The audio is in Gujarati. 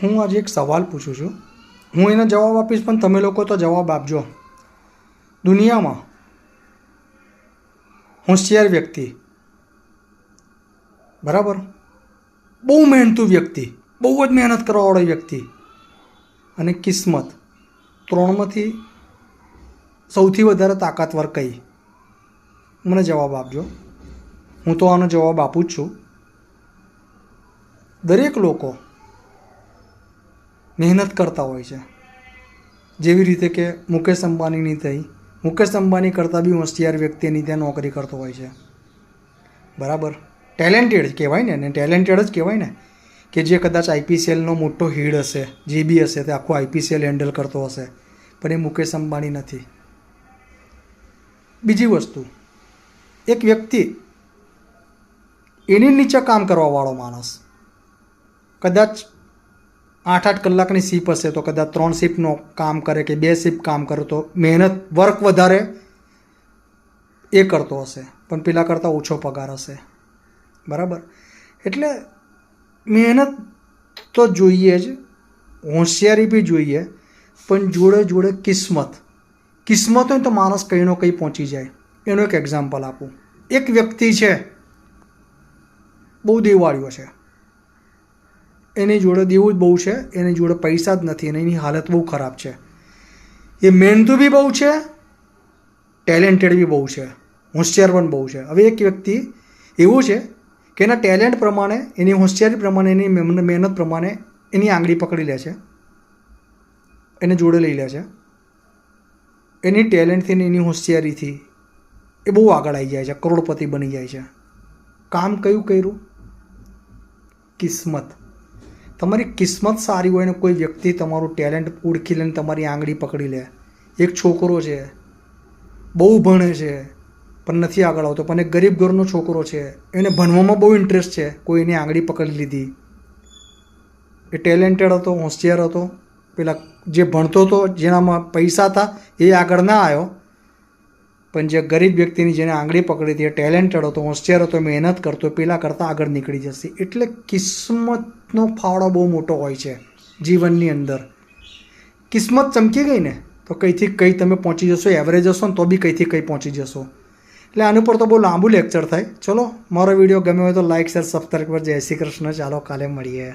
હું આજે એક સવાલ પૂછું છું, હું એનો જવાબ આપીશ પણ તમે લોકો તો જવાબ આપજો. દુનિયામાં હોશિયાર વ્યક્તિ, બરાબર, બહુ મહેનતુ વ્યક્તિ, બહુ જ મહેનત કરવાવાળો વ્યક્તિ અને કિસ્મત, ત્રણમાંથી સૌથી વધારે તાકાતવર કઈ? મને જવાબ આપજો. હું તો આનો જવાબ આપું જ છું. દરેક લોકો મહેનત કરતા હોય છે. જેવી રીતે કે મુકેશ અંબાણીની થઈ, મુકેશ અંબાણી કરતાં બી હોશિયાર વ્યક્તિ એની ત્યાં નોકરી કરતો હોય છે, બરાબર. ટેલેન્ટેડ કહેવાય ને, એને ટેલેન્ટેડ જ કહેવાય ને, કે જે કદાચ આઈપીસીએલનો મોટો હેડ હશે, જે બી હશે તે આખું આઈપીસીએલ હેન્ડલ કરતો હશે, પણ એ મુકેશ અંબાણી નથી. બીજી વસ્તુ, એક વ્યક્તિ એની નીચે કામ કરવાવાળો માણસ, કદાચ 8-8 કલાકની શિફ્ટ હશે તો કદાચ 3 શિફ્ટનો કામ કરે કે 2 શિફ્ટ કામ કરે તો મહેનત વર્ક વધારે એ કરતો હશે, પણ પેલા કરતાં ઓછો પગાર હશે, બરાબર. એટલે મહેનત તો જોઈએ જ, હોશિયારી બી જોઈએ, પણ જોડે જોડે કિસ્મત હોય તો માણસ કંઈનો કંઈ પહોંચી જાય. એનું એક એક્ઝામ્પલ આપું. એક વ્યક્તિ છે, બહુ દેવાળીઓ છે, એની જોડે દેવું જ બહુ છે, એની જોડે પૈસા જ નથી અને એની હાલત બહુ ખરાબ છે. એ મહેનતુ બી બહુ છે, ટેલેન્ટેડ બી બહુ છે, હોશિયાર પણ બહુ છે. હવે એક વ્યક્તિ એવું છે કે એના ટેલેન્ટ પ્રમાણે, એની હોશિયારી પ્રમાણે, એની મહેનત પ્રમાણે એની આંગળી પકડી લે છે, એને જોડે લઈ લે છે. એની ટેલેન્ટથી ને એની હોશિયારીથી એ બહુ આગળ આવી જાય છે, કરોડપતિ બની જાય છે. કામ કયું કર્યું? કિસ્મત. તમારી કિસ્મત સારી હોય ને કોઈ વ્યક્તિ તમારું ટેલેન્ટ ઓળખી લઈને તમારી આંગળી પકડી લે. એક છોકરો છે, બહુ ભણે છે પણ નથી આગળ આવતો, પણ એક ગરીબ ઘરનો છોકરો છે, એને ભણવામાં બહુ ઇન્ટરેસ્ટ છે, કોઈ એની આંગળી પકડી લીધી. એ ટેલેન્ટેડ હતો, હોશિયાર હતો, પેલા જે ભણતો હતો, જેનામાં પૈસા હતા એ આગળ ના આવ્યો, પણ જે ગરીબ વ્યક્તિની જેને આંગળી પકડી હતી એ ટેલેન્ટેડ હતો, હોશિયાર હતો, મહેનત કરતો, પેલા કરતાં આગળ નીકળી જશે. એટલે કિસ્મતનો ફાળો બહુ મોટો હોય છે જીવનની અંદર. કિસ્મત ચમકી ગઈ ને તો કંઈથી કંઈ તમે પહોંચી જશો. એવરેજ હશો ને તો બી કંઈથી કંઈ પહોંચી જશો. એટલે આના પર તો બહુ લાંબુ લેક્ચર થાય. ચલો, મારો વિડીયો ગમ્યો હોય તો લાઇક, શેર, સબસ્ક્રાઈબ પર. જય શ્રી કૃષ્ણ. ચાલો કાલે મળીએ.